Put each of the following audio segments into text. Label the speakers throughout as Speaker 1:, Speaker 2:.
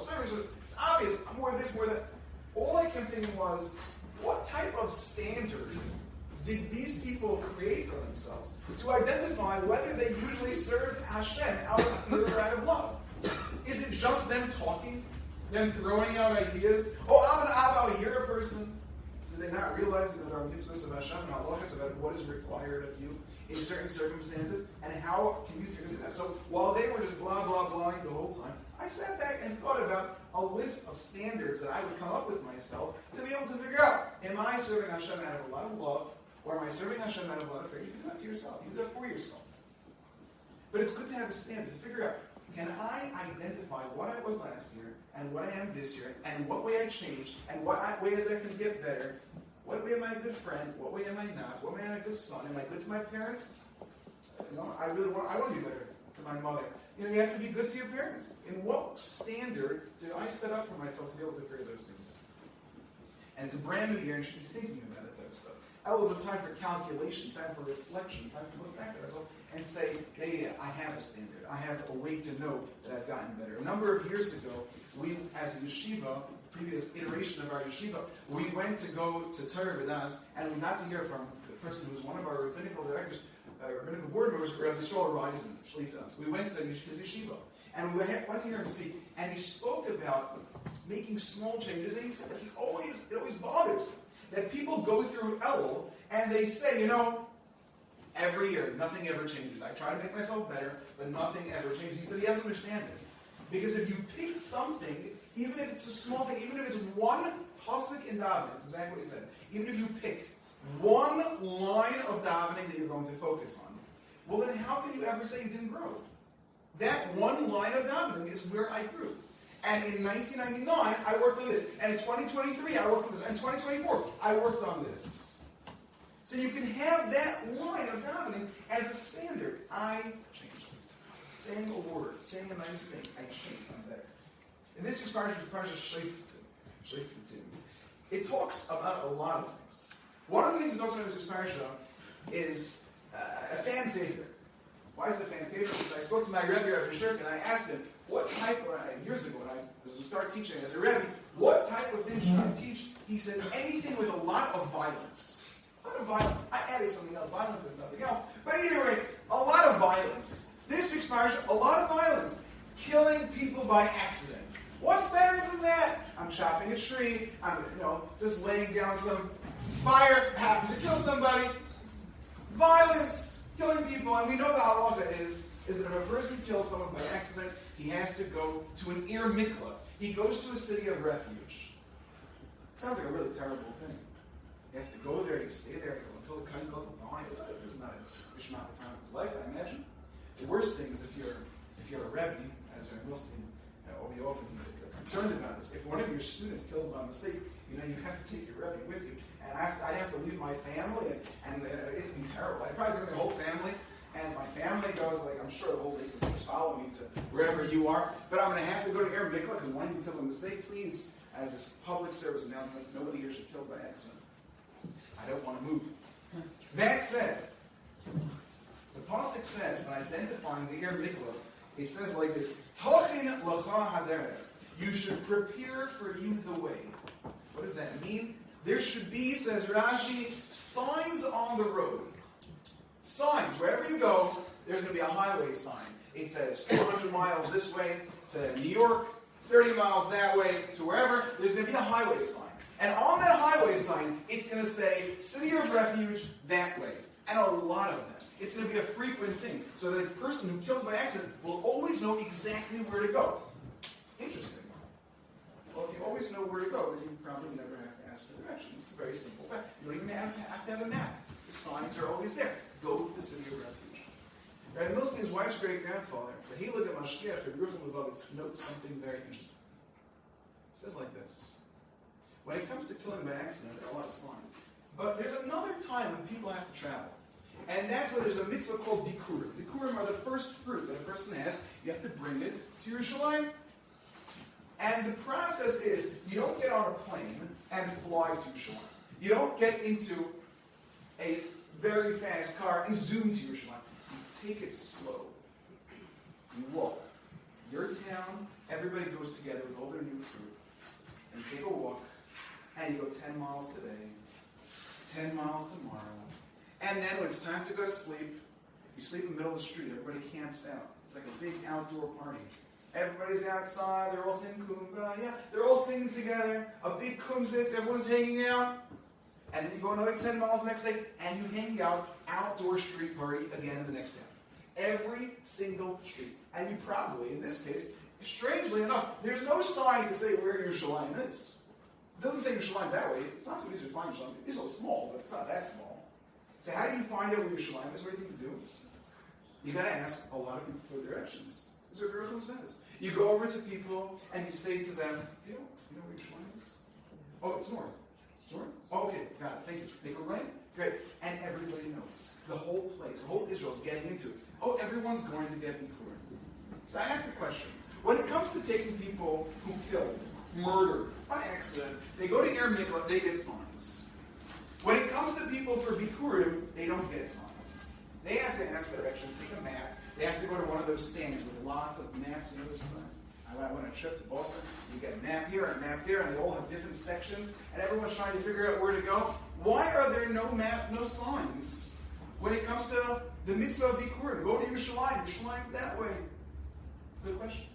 Speaker 1: service. It's obvious. I'm more this, more that. All I kept thinking was, what type of standard did these people create for themselves to identify whether they usually serve Hashem out of fear or out of love? Is it just them talking, them throwing out ideas? Oh, I'm an Abba, you're a person. Do they not realize that there are mitzvahs of Hashem and halachas about what is required of you in certain circumstances, and how can you figure this out? So while they were just blah, blah, blahing the whole time, I sat back and thought about a list of standards that I would come up with myself to be able to figure out, am I serving Hashem out of a lot of love, or am I serving Hashem out of a lot of fear? You can do that to yourself. You do that for yourself. But it's good to have a standard to figure out, can I identify what I was last year, and what I am this year, and what way I changed, and what ways I can get better? What way am I a good friend? What way am I not? What way am I a good son? Am I good to my parents? I want to be better to my mother. You have to be good to your parents. In what standard did I set up for myself to be able to figure those things out? And it's a brand new year, and you should be thinking about that type of stuff. That was a time for calculation, time for reflection, time to look back at ourselves and say, hey, I have a standard. I have a way to know that I've gotten better. A number of years ago, we, as a yeshiva, previous iteration of our yeshiva, we went to go to Torah V'das, and we got to hear from the person who was one of our rabbinical directors, rabbinical board members, Rabbi Reisman, Shlita. We went to his yeshiva, and we went to hear him speak, and he spoke about making small changes, and he says it always bothers him that people go through Elul, and they say, every year, nothing ever changes. I try to make myself better, but nothing ever changes. He said he doesn't understand it. Because if you pick something, even if it's a small thing, even if it's one pasuk in davening, that's exactly what he said. Even if you pick one line of davening that you're going to focus on, well then how can you ever say you didn't grow? That one line of davening is where I grew. And in 1999, I worked on this. And in 2023, I worked on this. And in 2024, I worked on this. So you can have that line of davening as a standard. I changed. Saying a word, saying a nice thing, I changed. I'm better. In this year's Parshas Shoftim, it talks about a lot of things. One of the things it talks about in this parsha is a fan favorite. Why is it a fan favorite? Because I spoke to my Rabbi Shirk, and I asked him, what type of, years ago when I started teaching as a Rabbi, what type of things should I teach? He said, anything with a lot of violence. A lot of violence. I added something else, violence and something else. But anyway, a lot of violence. This week's parsha, a lot of violence. Killing people by accident. What's better than that? I'm chopping a tree. I'm, just laying down some fire. Happens to kill somebody. Violence. Killing people. And we know the halacha is that if a person kills someone by accident, he has to go to an ir miklat. He goes to a city of refuge. Sounds like a really terrible thing. He has to go there, he stay there until the kain goes by. This is not a sufficient amount of time of his life, I imagine. The worst thing is if you're a Rebbe, as a Muslim, we often are concerned about this. If one of your students kills by mistake, you have to take your Rebbe with you. And I'd have to leave my family, and it's been terrible. I'd probably bring my whole family, and my family goes, I'm sure the whole day can just follow me to wherever you are. But I'm going to have to go to Ir Mikla, because when you kill a mistake, please, as this public service announcement, nobody here should kill by accident. I don't want to move. That said, the pasuk says, when identifying the Ir Mikla, it says like this, Tachin lacha haderech. You should prepare for you the way. What does that mean? There should be, says Rashi, signs on the road. Signs. Wherever you go, there's going to be a highway sign. It says 400 miles this way to New York, 30 miles that way to wherever. There's going to be a highway sign. And on that highway sign, it's going to say, City of Refuge that way. And a lot of them. It's going to be a frequent thing. So that a person who kills by accident will always know exactly where to go. Interesting. Well, if you always know where to go, then you probably never have to ask for directions. It's a very simple fact. You don't even have to have a map. The signs are always there. Go to the City of Refuge. Rabbi Milstein's wife's great-grandfather, the Hilig of Mashgiach, the Yerushalayim Lubavitch, notes something very interesting. It says like this. When it comes to killing by accident, there are a lot of signs. But there's another time when people have to travel. And that's where there's a mitzvah called bikurim. Bikurim are the first fruit that a person has. You have to bring it to Yerushalayim. And the process is, you don't get on a plane and fly to Yerushalayim. You don't get into a very fast car and zoom to Yerushalayim. You take it slow. You walk. your town, everybody goes together with all their new fruit, and you take a walk, and you go 10 miles today, 10 miles tomorrow, and then when it's time to go to sleep, you sleep in the middle of the street, everybody camps out. It's like a big outdoor party. Everybody's outside, they're all singing kumbaya, they're all singing together, a big kumsitz, everyone's hanging out. And then you go another 10 miles the next day, and you hang out, outdoor street party again in the next town. Every single street. And you probably, in this case, strangely enough, there's no sign to say where Yerushalayim is. It doesn't say Yerushalayim that way. It's not so easy to find Yerushalayim. It's so small, but it's not that small. So how do you find out where Yerushalayim is? What do you think to do? You got to ask a lot of people for directions. This is what Yerushalayim says. You go over to people, and you say to them, do you know where Yerushalayim is? Oh, it's north. It's north? Oh, okay, got it. Thank you. They go right? Great. And everybody knows. The whole place, the whole Israel's getting into it. Oh, everyone's going to get Bikurim. So I ask the question, when it comes to taking people who killed, murdered, by accident, they go to Ir Miklat, they get signs. When it comes to people for Bikurim, they don't get signs. They have to ask directions, take a map. They have to go to one of those stands with lots of maps and other stuff. I went on a trip to Boston. You get a map here, a map there, and they all have different sections, and everyone's trying to figure out where to go. Why are there no map, no signs? When it comes to the mitzvah of Bikurim, go to Yerushalayim that way. Good question.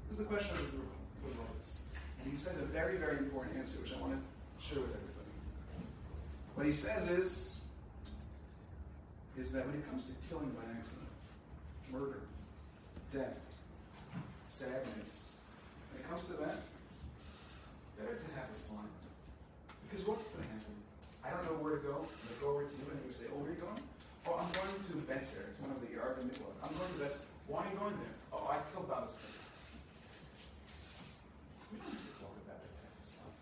Speaker 1: This is the question of the group with Roberts. And he says a very, very important answer, which I want to share with everybody. What he says is that when it comes to killing by accident, murder, death, sadness, when it comes to that, better to have a sign. Because what's going to happen? I don't know where to go. I'm going to go over to you and you say, oh, where are you going? Oh, I'm going to Betzer. It's one of the Arab Miklat. I'm going to Betzer. Why are you going there? Oh, I killed Palestine. We don't need to talk about that type of stuff.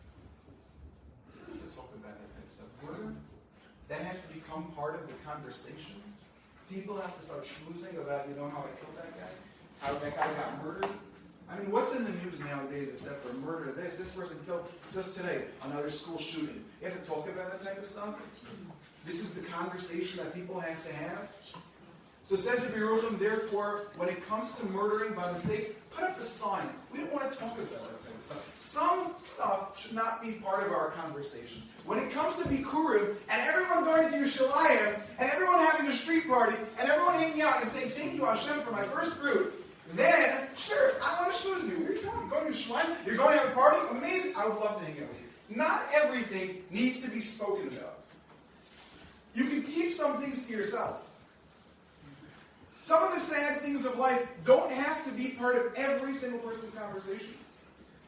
Speaker 1: We don't need to talk about that type of stuff. Murder, that has to become part of the conversation. People have to start schmoozing about, you know how I killed that guy? How that guy got murdered? I mean, what's in the news nowadays except for murder? This person killed just today, another school shooting. You have to talk about that type of stuff? This is the conversation that people have to have? So says Rabbi Yerucham, therefore, when it comes to murdering by mistake, put up a sign. We don't want to talk about that type of stuff. Some stuff should not be part of our conversation. When it comes to Bikurim, and everyone going to Yerushalayim, and everyone having a street party, and everyone hanging out and saying, thank you, Hashem, for my first fruit, then, sure, I want to choose you. Where are you going? You're going to Yerushalayim? You're going to have a party? Amazing. I would love to hang out with you. Not everything needs to be spoken about. You can keep some things to yourself. Some of the sad things of life don't have to be part of every single person's conversation.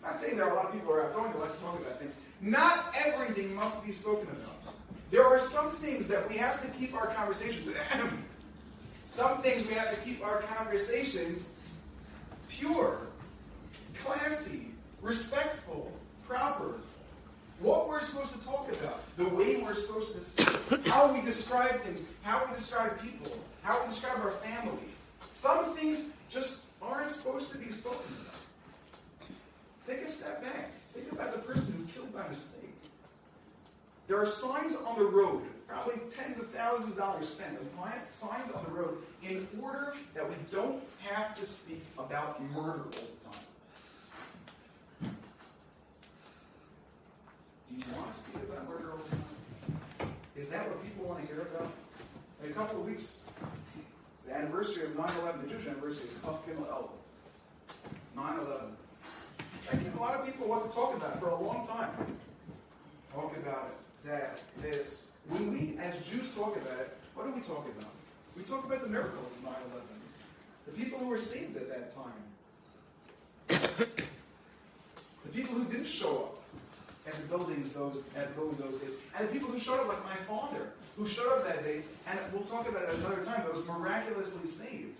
Speaker 1: I'm not saying there are a lot of people who are outgoing who like to talk about things. Not everything must be spoken about. There are some things that we have to keep our conversations. Some things we have to keep our conversations pure, classy, respectful, proper. What we're supposed to talk about, the way we're supposed to say, how we describe things, how we describe people, how we describe our family. Some things just aren't supposed to be spoken about. Take a step back. Think about the person who killed by mistake. There are signs on the road, probably tens of thousands of dollars spent on signs on the road in order that we don't have to speak about murder all the time. Do you want to speak about murder all the time? Is that what people want to hear about? In a couple of weeks, it's the anniversary of 9/11, the Jewish anniversary is Tav Gimel Elul. 9/11. I give a lot of people what to talk about for a long time. Talk about it, that, this. When we, as Jews, talk about it, what do we talk about? We talk about the miracles of 9/11. The people who were saved at that time. The people who didn't show up at the buildings those days. And the people who showed up, like my father, who showed up that day, and we'll talk about it another time, but was miraculously saved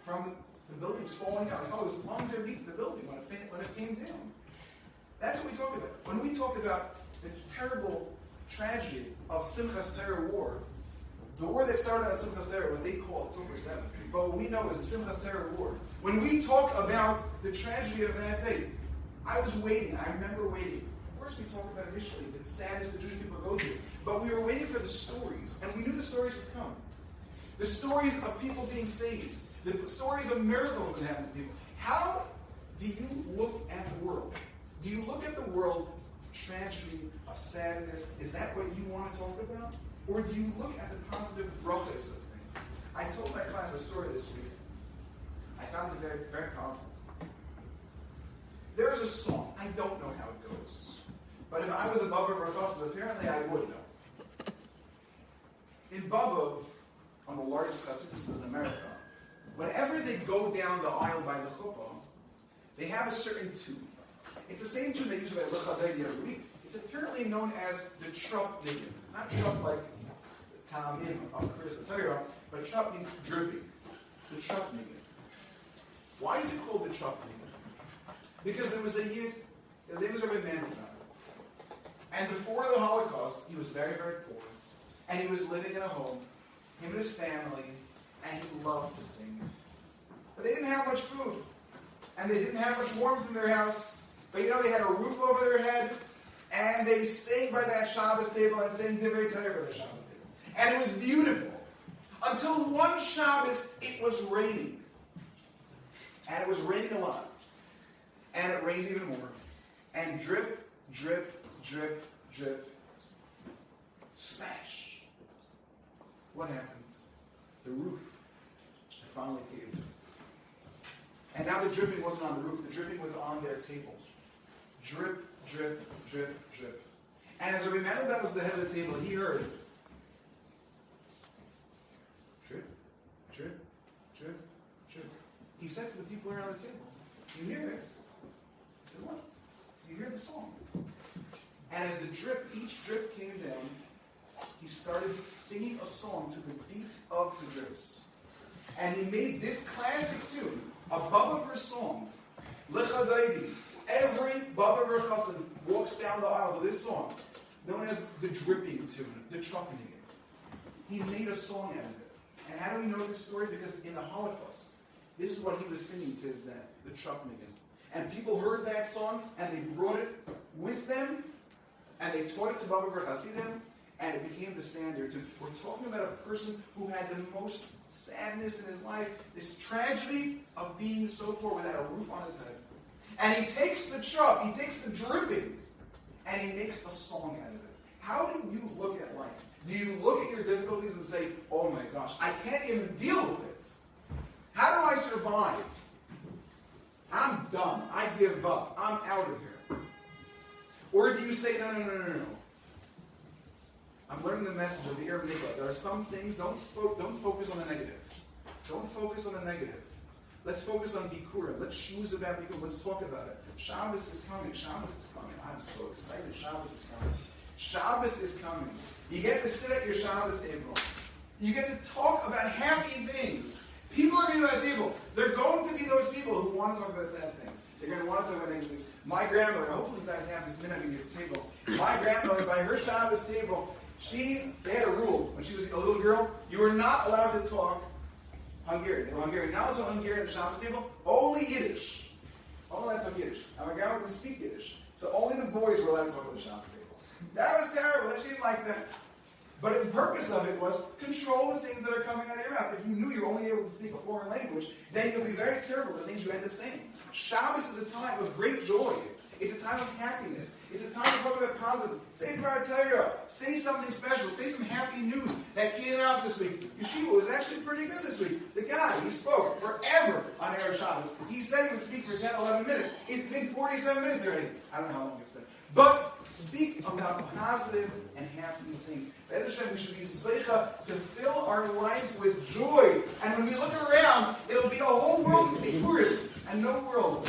Speaker 1: from the buildings falling down. My father was underneath the building when it came down. That's what we talk about. When we talk about the terrible tragedy of Simchas Torah War, the war that started on Simchas Torah, what they call October 7th, but what we know is the Simchas Torah War. When we talk about the tragedy of that day, I was waiting. I remember waiting. Of course, we talk about initially the sadness the Jewish people go through, but we were waiting for the stories, and we knew the stories would come. The stories of people being saved. the stories of miracles that happen to people. How do you look at the world? Do you look at the world of tragedy, of sadness? Is that what you want to talk about? Or do you look at the positive brachos of things? I told my class a story this week. I found it very, very powerful. There's a song. I don't know how it goes. But if I was a Baba Brachos, apparently I would know. In Baba, on the largest chassidus in America, whenever they go down the aisle by the chuppah, they have a certain tune. It's the same tune they use by Lechadei the other week. It's apparently known as the Trup Niggin. Not Trup like Tamim of Chris, etc., but Trup means dripping. The Trup Niggin. Why is it called the Trup Niggin? Because there was a Yid, his name was Rabbi Mandelbaum. And before the Holocaust, he was very, very poor. And he was living in a home, him and his family, and he loved to sing. But they didn't have much food. And they didn't have much warmth in their house. But you know, they had a roof over their head, and they sang by that Shabbos table and sang Divrei Torah by the Shabbos table. And it was beautiful. Until one Shabbos, it was raining. And it was raining a lot. And it rained even more. And drip, drip, drip, drip. Smash. What happened? The roof finally caved in. And now the dripping wasn't on the roof. The dripping was on their table. Drip, drip, drip, drip. And as a remember that was the head of the table, he heard drip, drip, drip, drip. He said to the people around the table, "Do you hear it?" He said, "What? Do you hear the song?" And as the drip, each drip came down, he started singing a song to the beat of the drips. And he made this classic tune, a Baba Ver song, Lechadaydi. Every Baba Ver Chassid walks down the aisle to this song, known as the dripping tune, the trucking. He made a song out of it. And how do we know this story? Because in the Holocaust, this is what he was singing to his dad, the trucking. And people heard that song, and they brought it with them, and they taught it to Baba Ver Chassidim, and it became the standard. We're talking about a person who had the most sadness in his life, this tragedy of being so poor without a roof on his head. And he takes the truck, he takes the dripping, and he makes a song out of it. How do you look at life? Do you look at your difficulties and say, "Oh my gosh, I can't even deal with it. How do I survive? I'm done. I give up. I'm out of here." Or do you say, no. I'm learning the message of the Arab Nigla. There are some things, don't focus on the negative. Don't focus on the negative. Let's focus on Bikurim. Let's choose about Bikurim. Let's talk about it. Shabbos is coming. Shabbos is coming. I'm so excited. Shabbos is coming. Shabbos is coming. You get to sit at your Shabbos table. You get to talk about happy things. People are going to be at that table. They're going to be those people who want to talk about sad things. They're going to want to talk about negative things. My grandmother, hopefully you guys have this minute at your table. My grandmother, by her Shabbos table, they had a rule when she was a little girl. You were not allowed to talk Hungarian. They were Hungarian. Now it's on Hungarian at the Shabbos table. Only Yiddish. Only allowed to talk Yiddish. And my grandma didn't speak Yiddish. So only the boys were allowed to talk at the Shabbos table. That was terrible. She didn't like that. But the purpose of it was control the things that are coming out of your mouth. If you knew you were only able to speak a foreign language, then you'll be very careful with the things you end up saying. Shabbos is a time of great joy. It's a time of happiness. It's a time to talk about positive. Say Divrei Torah. Say something special. Say some happy news that came out this week. Yeshiva was actually pretty good this week. The guy, he spoke forever on Erev Shabbos. He said he would speak for 10, 11 minutes. It's been 47 minutes already. I don't know how long it's been. But speak about positive and happy things. We should be zeicha to fill our lives with joy. And when we look around, it'll be a whole world of Bikurim and no world.